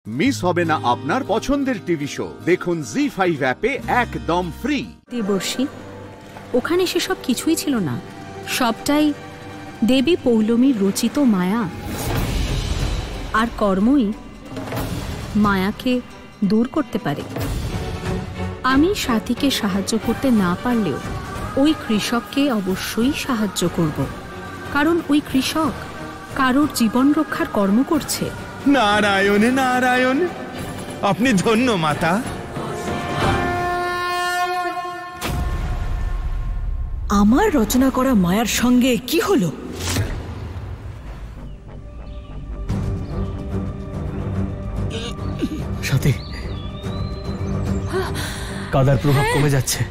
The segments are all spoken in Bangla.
মিস হবে না আপনার পছন্দের টিভি শো। দেখুন জি5 অ্যাপে একদম ফ্রি। দেবর্ষী, ওখানে সেসব কিছুই ছিল না, সবটাই দেবী পৌলমীর রচিত মায়া। আর কর্মই মায়াকে দূর করতে পারে। আমি সাথীকে সাহায্য করতে না পারলেও ওই কৃষককে অবশ্যই সাহায্য করব, কারণ ওই কৃষক কারোর জীবন রক্ষার কর্ম করছে। নারায়ণ নারায়ণ, আপনি ধন্য মাতা। আমার রচনা করা মায়ার সঙ্গে কি হলো? সাথী, কাদার প্রভাব কমে যাচ্ছে।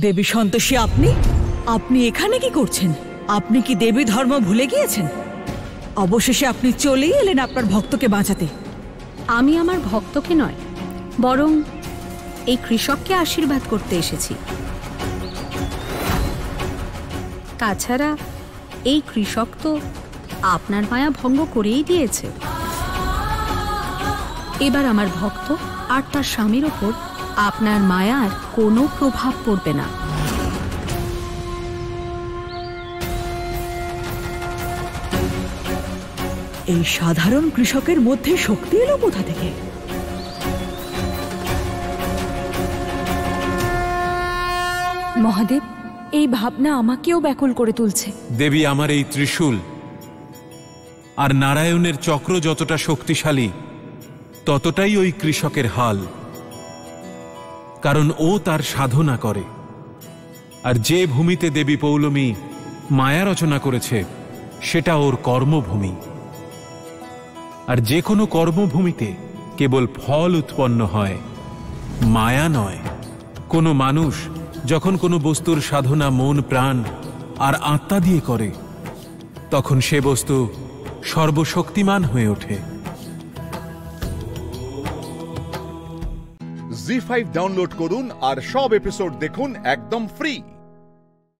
দেবী সন্তোষী, আপনি এখানে কি করছেন? আপনি কি দেবী ধর্ম ভুলে গিয়েছেন? অবশেষে আপনি চলেই এলেন আপনার ভক্তকে বাঁচাতে। আমি আমার ভক্তকে নয়, বরং এই কৃষককে আশীর্বাদ করতে এসেছি। তাছাড়া এই কৃষক তো আপনার মায়া ভঙ্গ করেই দিয়েছে। এবার আমার ভক্ত আর তার স্বামীর ওপর আপনার মায়ার কোনো প্রভাব পড়বে না। এই সাধারণ কৃষকের মধ্যে শক্তি এলো কোথা থেকে? মহাদেব, এই ভাবনা আমাকেও ব্যাকুল করে তুলছে। দেবী, আমার এই ত্রিশূল আর নারায়ণের চক্র যতটা শক্তিশালী, ততটাই ওই কৃষকের হাল, কারণ ও তার সাধনা করে। আর যে ভূমিতে দেবী পৌলমী মায়া রচনা করেছে, সেটা ওর কর্মভূমি। আর যে কোনো কর্মভূমিতে কেবল ফল উৎপন্ন হয়, মায়া নয়। কোনো মানুষ যখন কোনো বস্তুর সাধনা মন প্রাণ আর আত্মা দিয়ে করে, তখন সে বস্তু সর্বশক্তিমান হয়ে ওঠে। জি5 ডাউনলোড করুন আর সব এপিসোড দেখুন একদম ফ্রি।